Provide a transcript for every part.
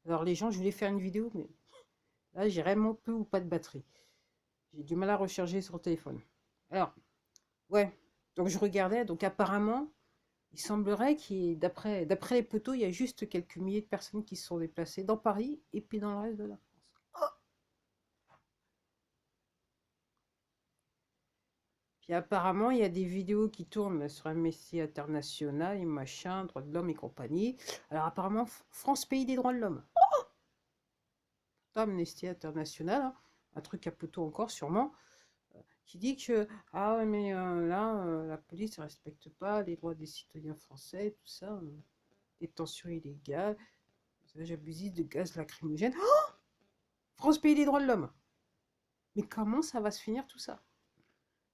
Alors les gens, je voulais faire une vidéo, mais là j'ai vraiment peu ou pas de batterie. J'ai du mal à recharger sur le téléphone. Alors, ouais, donc je regardais, donc apparemment, il semblerait d'après les poteaux, il y a juste quelques milliers de personnes qui se sont déplacées dans Paris et puis dans le reste de la France. Puis apparemment, il y a des vidéos qui tournent sur Amnesty International et machin, droits de l'homme et compagnie. Alors apparemment, France, pays des droits de l'homme. Pas Amnesty International, hein, un truc à poteau encore sûrement, qui dit que ah ouais, mais là, la police ne respecte pas les droits des citoyens français, tout ça, détention illégale, usage abusif de gaz lacrymogène. Oh, France, pays des droits de l'homme. Mais comment ça va se finir tout ça?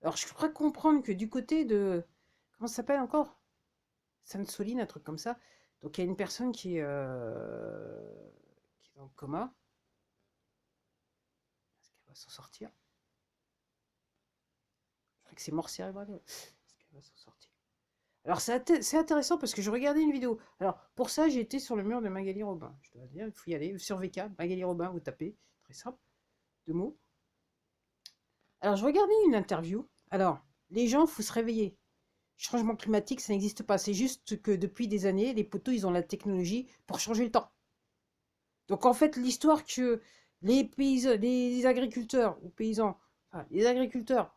Alors je crois comprendre que du côté de... Comment ça s'appelle encore? Sainte-Soline, un truc comme ça. Donc il y a une personne qui est dans le coma. Est-ce qu'elle va s'en sortir? Je crois que c'est mort cérébrale. Est-ce qu'elle va s'en sortir? Alors c'est intéressant parce que je regardais une vidéo. Alors pour ça, j'ai été sur le mur de Magali Robin. Je dois dire, il faut y aller. Sur VK, Magali Robin, vous tapez. Très simple. Deux mots. Alors je regardais une interview. Alors, les gens, il faut se réveiller. Changement climatique, ça n'existe pas. C'est juste que depuis des années, les poteaux, ils ont la technologie pour changer le temps. Donc en fait, l'histoire que les agriculteurs ou paysans, enfin, les agriculteurs,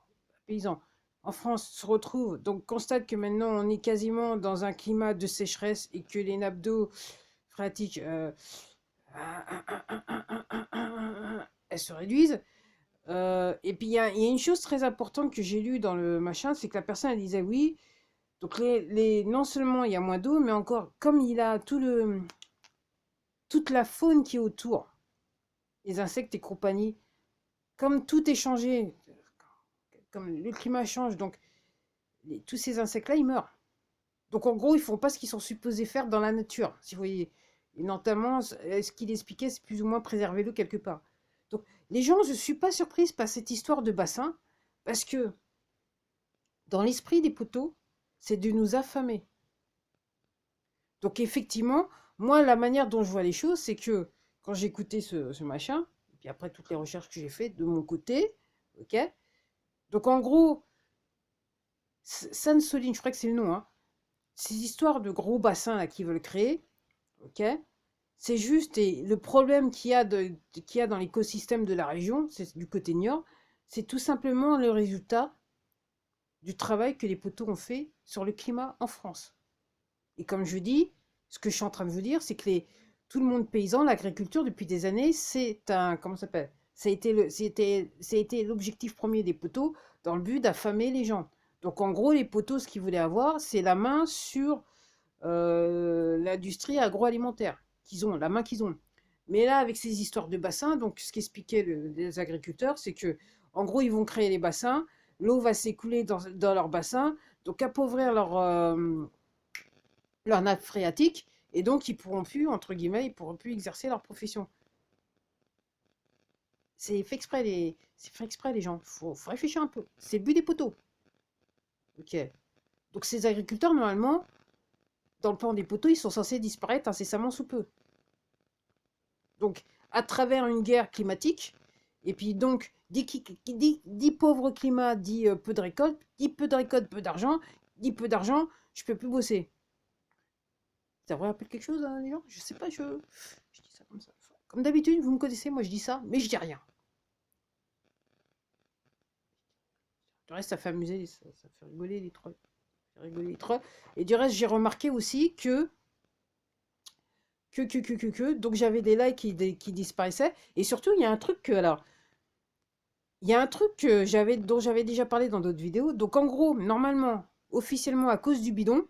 paysans en France se retrouvent, donc constatent que maintenant on est quasiment dans un climat de sécheresse et que les nappes d'eau phréatiques, elles se réduisent. Et puis il y a une chose très importante que j'ai lue dans le machin, c'est que la personne elle disait oui, donc non seulement il y a moins d'eau, mais encore comme il a toute la faune qui est autour, les insectes et compagnie, comme tout est changé, comme le climat change, donc tous ces insectes-là, ils meurent. Donc en gros, ils font pas ce qu'ils sont supposés faire dans la nature, si vous voyez. Et notamment, ce qu'il expliquait, c'est plus ou moins préserver l'eau quelque part. Donc les gens, je ne suis pas surprise par cette histoire de bassin, parce que dans l'esprit des poteaux, c'est de nous affamer. Donc effectivement, moi, la manière dont je vois les choses, c'est que quand j'ai écouté ce machin, et puis après toutes les recherches que j'ai faites de mon côté, ok. Donc en gros, Sainte-Soline, je crois que c'est le nom, hein, ces histoires de gros bassins là qu'ils veulent créer, ok, c'est juste, et le problème qu'il y a dans l'écosystème de la région, c'est du côté Niort, c'est tout simplement le résultat du travail que les poteaux ont fait sur le climat en France. Et comme je dis, ce que je suis en train de vous dire, c'est que tout le monde paysan, l'agriculture, depuis des années, c'est un... Comment ça s'appelle? Ça a été l'objectif premier des poteaux dans le but d'affamer les gens. Donc en gros, les poteaux, ce qu'ils voulaient avoir, c'est la main sur l'industrie agroalimentaire qu'ils ont, la main qu'ils ont. Mais là, avec ces histoires de bassins, donc ce qu'expliquaient les agriculteurs, c'est que en gros, ils vont créer les bassins, l'eau va s'écouler dans leurs bassins, donc appauvrir leur nappe phréatique, et donc ils pourront plus, entre guillemets, ils pourront plus exercer leur profession. C'est fait exprès les gens. Faut réfléchir un peu. C'est le but des poteaux. Ok. Donc ces agriculteurs, normalement, dans le plan des poteaux, ils sont censés disparaître incessamment sous peu. Donc, à travers une guerre climatique, et puis donc, dit pauvre climat, dit peu de récolte, dit peu de récolte, peu d'argent, dit peu d'argent, je peux plus bosser. Ça vous rappelle quelque chose, hein, les gens? Je sais pas, je dis ça comme ça. Comme d'habitude, vous me connaissez, moi je dis ça, mais je dis rien. Du reste, ça fait amuser, ça fait rigoler les trolls. Ça fait rigoler les trolls. Et du reste, j'ai remarqué aussi donc j'avais des likes qui disparaissaient. Et surtout, il y a un truc que, alors, il y a un truc dont j'avais déjà parlé dans d'autres vidéos. Donc en gros, normalement, officiellement, à cause du bidon,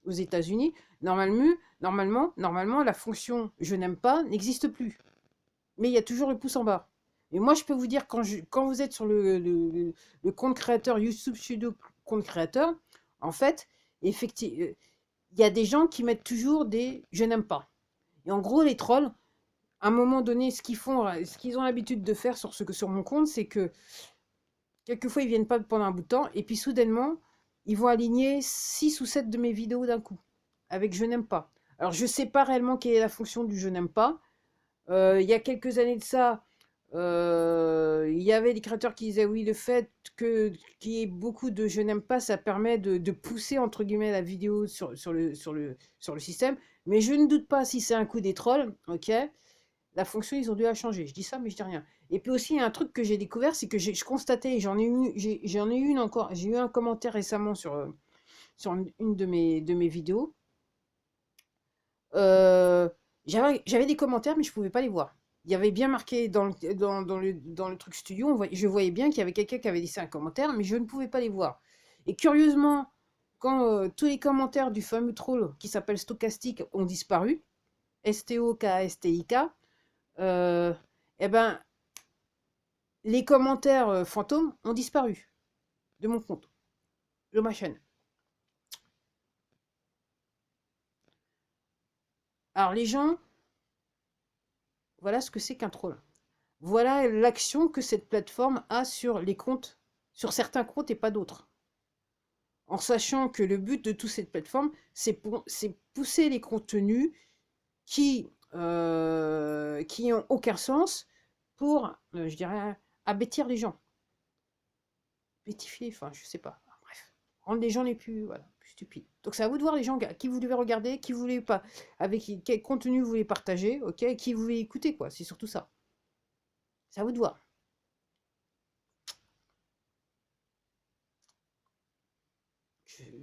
aux États-Unis, normalement, la fonction je n'aime pas n'existe plus. Mais il y a toujours le pouce en bas. Et moi, je peux vous dire, quand vous êtes sur le compte créateur, YouTube Studio compte créateur, en fait, effectivement, il y a des gens qui mettent toujours des je n'aime pas. Et en gros, les trolls, à un moment donné, ce qu'ils ont l'habitude de faire sur mon compte, c'est que quelquefois, ils viennent pas pendant un bout de temps, et puis soudainement, ils vont aligner 6 ou 7 de mes vidéos d'un coup, avec je n'aime pas. Alors, je sais pas réellement quelle est la fonction du je n'aime pas. Il y a quelques années de ça, il y avait des créateurs qui disaient oui, le fait qu'il y ait beaucoup de je n'aime pas, ça permet de pousser entre guillemets la vidéo sur le système. Mais je ne doute pas si c'est un coup des trolls, ok? La fonction, ils ont dû la changer. Je dis ça, mais je dis rien. Et puis aussi, il y a un truc que j'ai découvert, c'est que je constatais, j'en ai eu une encore, j'ai eu un commentaire récemment sur une de mes vidéos. Euh, j'avais des commentaires, mais je pouvais pas les voir. Il y avait bien marqué dans le truc studio, je voyais bien qu'il y avait quelqu'un qui avait laissé un commentaire, mais je ne pouvais pas les voir. Et curieusement, quand tous les commentaires du fameux troll qui s'appelle Stochastic ont disparu, STOKSTIK, euh, eh ben, les commentaires fantômes ont disparu de mon compte, de ma chaîne. Alors les gens, voilà ce que c'est qu'un troll. Voilà l'action que cette plateforme a sur les comptes, sur certains comptes et pas d'autres. En sachant que le but de toute cette plateforme, c'est pousser les contenus qui ont aucun sens pour, je dirais, abêtir les gens. Bêtifier, enfin, je sais pas. Bref, rendre les gens les plus, voilà, plus stupides. Donc c'est à vous de voir les gens qui vous devez regarder, qui vous voulez pas, avec quel contenu vous voulez partager, ok, qui vous voulez écouter, quoi. C'est surtout ça. C'est à vous de voir.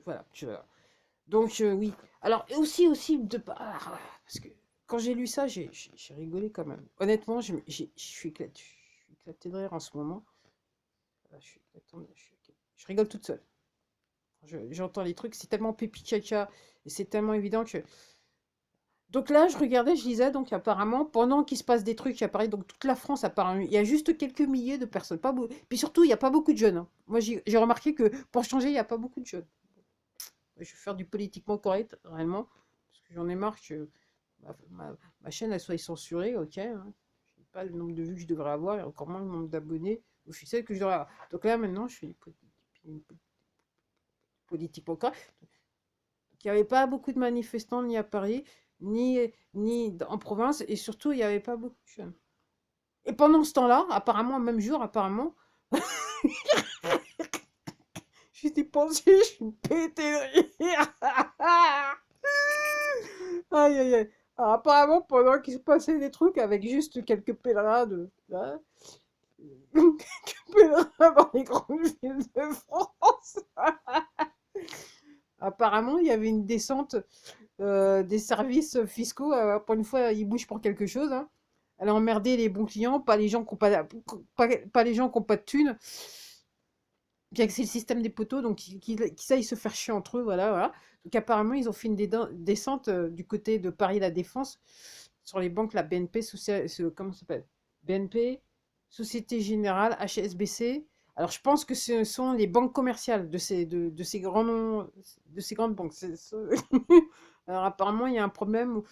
Voilà. Donc oui. Alors aussi parce que quand j'ai lu ça, j'ai rigolé quand même. Honnêtement, je suis éclaté de rire en ce moment. Je rigole toute seule. J'entends les trucs, c'est tellement pépi caca et c'est tellement évident que. Donc là, je regardais, je lisais, donc apparemment, pendant qu'il se passe des trucs, apparaît donc toute la France, apparemment, il y a juste quelques milliers de personnes, pas beaucoup. Puis surtout, il n'y a pas beaucoup de jeunes, hein. Moi, j'ai remarqué que pour changer, il n'y a pas beaucoup de jeunes. Je vais faire du politiquement correct, réellement, parce que j'en ai marre que ma chaîne elle soit censurée, ok. Hein. Je n'ai pas le nombre de vues que je devrais avoir, et encore moins le nombre d'abonnés officiels que je devrais avoir. Donc là, maintenant, je fais politiquement correct. Il n'y avait pas beaucoup de manifestants ni à Paris, ni en province, et surtout, il n'y avait pas beaucoup de jeunes. Et pendant ce temps-là, apparemment, même jour, apparemment, j'étais pensée, je suis pété de rire. Aïe, aïe, aïe. Alors, apparemment, pendant qu'il se passait des trucs avec juste quelques pèlerins hein, quelques pèlerins dans les grandes villes de France, apparemment, il y avait une descente des services fiscaux. Pour une fois, ils bougent pour quelque chose. Hein. Elle a emmerdé les bons clients, pas les gens qui n'ont pas les gens qui ont pas de thunes. Bien que c'est le système des poteaux, donc qui savent se faire chier entre eux, voilà, voilà. Donc apparemment, ils ont fait une descente du côté de Paris La Défense sur les banques, la BNP, comment ça s'appelle? BNP, Société Générale, HSBC. Alors je pense que ce sont les banques commerciales de ces grands noms, de ces grandes banques. Alors apparemment, il y a un problème où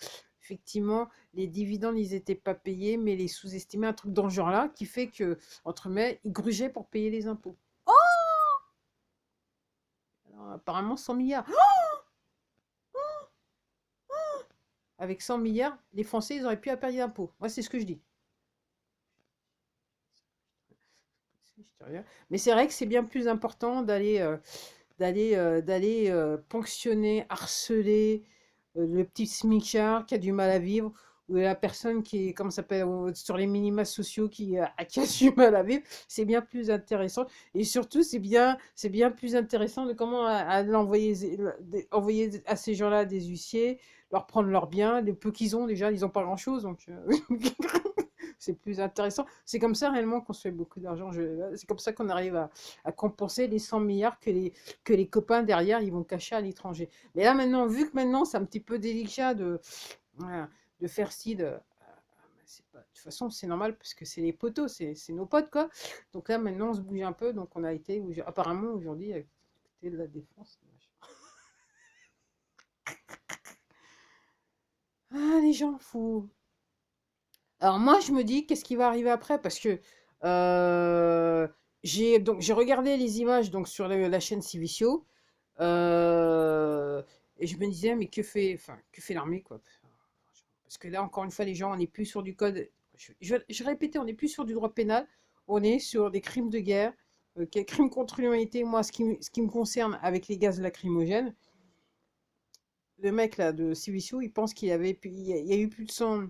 effectivement les dividendes, ils n'étaient pas payés, mais les sous-estimés, un truc dans ce genre-là, qui fait que, entre mai, ils grugeaient pour payer les impôts. Alors, apparemment 100 milliards. Avec 100 milliards, les Français, ils auraient pu à payer d'impôts. Moi, c'est ce que je dis. Mais c'est vrai que c'est bien plus important d'aller ponctionner, harceler le petit smicard qui a du mal à vivre, ou la personne qui est, comment ça s'appelle, sur les minima sociaux qui a du mal à vivre. C'est bien plus intéressant. Et surtout, c'est bien plus intéressant de comment envoyer à ces gens-là des huissiers, leur prendre leurs biens, les peu qu'ils ont déjà, ils n'ont pas grand-chose. Donc, c'est plus intéressant. C'est comme ça réellement qu'on se fait beaucoup d'argent. C'est comme ça qu'on arrive à compenser les 100 milliards que les copains derrière ils vont cacher à l'étranger. Mais là maintenant, vu que maintenant c'est un petit peu délicat voilà, de faire ci, de toute façon c'est normal parce que c'est les poteaux, c'est nos potes quoi. Donc là maintenant on se bouge un peu, donc on a été apparemment aujourd'hui avec côté de la défense. Ah les gens fous. Alors moi, je me dis, qu'est-ce qui va arriver après? Parce que j'ai regardé les images donc sur la chaîne Civicio. Et je me disais, mais que fait l'armée, quoi? Parce que là, encore une fois, les gens, on n'est plus sur du code. Je répétais, on n'est plus sur du droit pénal, on est sur des crimes de guerre, crimes contre l'humanité. Moi, ce qui me concerne avec les gaz lacrymogènes, le mec là de Sivisio, il pense il y a eu plus de 100,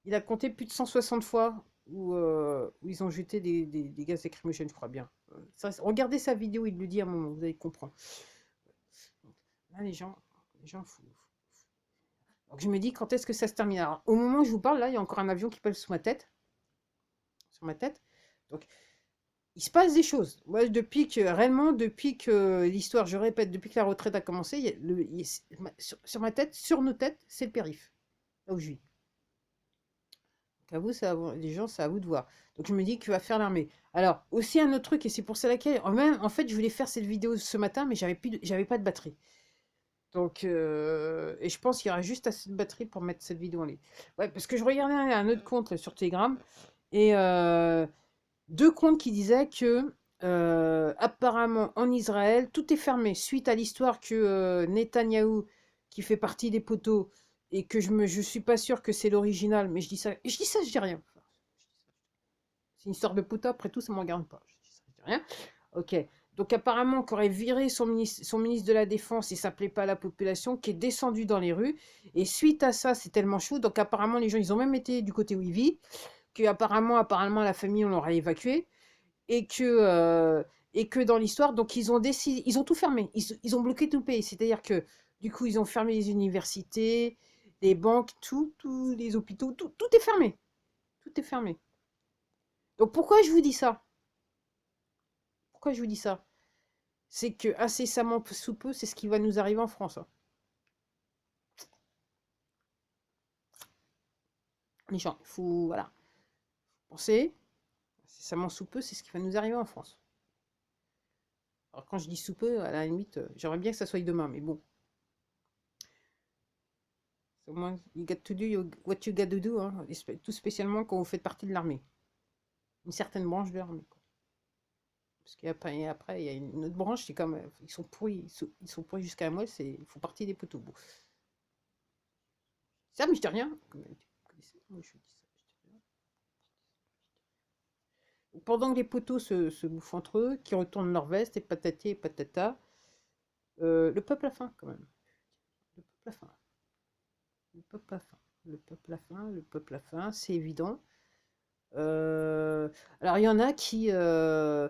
il a compté plus de 160 fois où ils ont jeté des gaz lacrymogènes, je crois bien. Regardez sa vidéo, il le dit à un moment, vous allez comprendre. Là, les gens fous. Donc je me dis, quand est-ce que ça se termine? Alors, au moment où je vous parle, là, il y a encore un avion qui passe sous ma tête. Sur ma tête. Donc, il se passe des choses. Moi, réellement, depuis que l'histoire, je répète, depuis que la retraite a commencé, sur ma tête, sur nos têtes, c'est le périph', là où je vis. Donc, à vous, les gens, c'est à vous de voir. Donc, je me dis qu'il va faire l'armée. Alors, aussi un autre truc, et c'est pour ça laquelle, en fait, je voulais faire cette vidéo ce matin, mais j'avais pas de batterie. Donc, et je pense qu'il y aura juste assez de batterie pour mettre cette vidéo en ligne. Ouais, parce que je regardais un autre compte là, sur Telegram, et deux comptes qui disaient que apparemment en Israël, tout est fermé suite à l'histoire que Netanyahou, qui fait partie des poteaux, et que je suis pas sûr que c'est l'original, mais je dis rien. C'est une histoire de poteau, après tout, ça ne me regarde pas. Je dis ça, je dis rien. Ok. Donc apparemment, qu'aurait viré son ministre de la Défense, il s'appelait pas à la population, qui est descendu dans les rues. Et suite à ça, c'est tellement chaud. Donc apparemment, les gens, ils ont même été du côté où il vit, que apparemment, la famille, on l'aurait évacué. Et que dans l'histoire, donc ils ont décidé, ils ont tout fermé. Ils ont bloqué tout le pays. C'est-à-dire que du coup, ils ont fermé les universités, les banques, tous les hôpitaux, tout est fermé. Tout est fermé. Donc pourquoi je vous dis ça? Pourquoi je vous dis ça? C'est que incessamment sous peu, c'est ce qui va nous arriver en France, hein. Les gens, il faut, voilà, penser, incessamment sous peu, c'est ce qui va nous arriver en France. Alors quand je dis sous peu, à la limite, j'aimerais bien que ça soit demain, mais bon. Au moins, you got to do what you got to do, hein, tout spécialement quand vous faites partie de l'armée. Une certaine branche de l'armée, quoi. Parce qu'après, il y a une autre branche, c'est comme, ils sont pourris, ils sont pourris jusqu'à la moelle, ils font partie des poteaux. Bon. Ça, mais je dis rien. Moi, je dis ça. Pendant que les poteaux se bouffent entre eux, qui retournent leur veste, et patati et patata, le peuple a faim quand même. Le peuple a faim. Le peuple a faim. Le peuple a faim. Le peuple a faim, c'est évident. Euh, alors il y en a qui... ce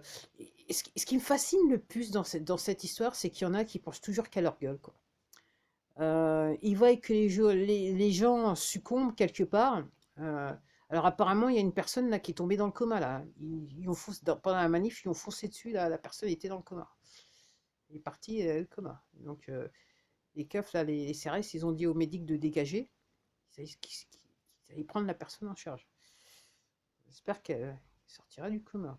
qui me fascine le plus dans cette histoire, c'est qu'il y en a qui pensent toujours qu'à leur gueule, quoi. Ils voient que les gens succombent quelque part. Euh, alors apparemment, il y a une personne là qui est tombée dans le coma là. Pendant la manif, ils ont foncé dessus là. La personne était dans le coma. Il est parti le coma. Donc les keufs là, les CRS, ils ont dit aux médics de dégager. Ils allaient prendre la personne en charge. J'espère qu'elle sortira du coma.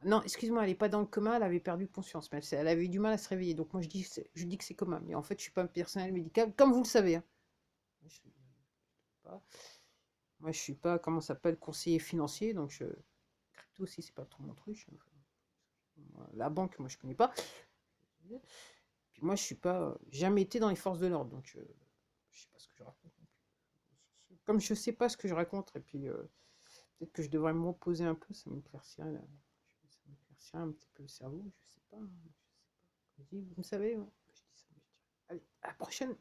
Non, excuse-moi, elle n'est pas dans le coma, elle avait perdu conscience, mais elle avait eu du mal à se réveiller. Donc moi je dis que c'est coma, mais en fait je suis pas un personnel médical, comme vous le savez, hein. Je suis pas, moi je suis pas, comment ça s'appelle, conseiller financier, donc crypto aussi c'est pas trop mon truc. La banque, moi je connais pas. Puis moi je suis pas, jamais été dans les forces de l'ordre, donc je sais pas ce que je raconte. Comme je sais pas ce que je raconte, et puis peut-être que je devrais me reposer un peu, ça m'éclaircirait un petit peu le cerveau, je sais pas. Vous me savez, ouais. Allez, à la prochaine.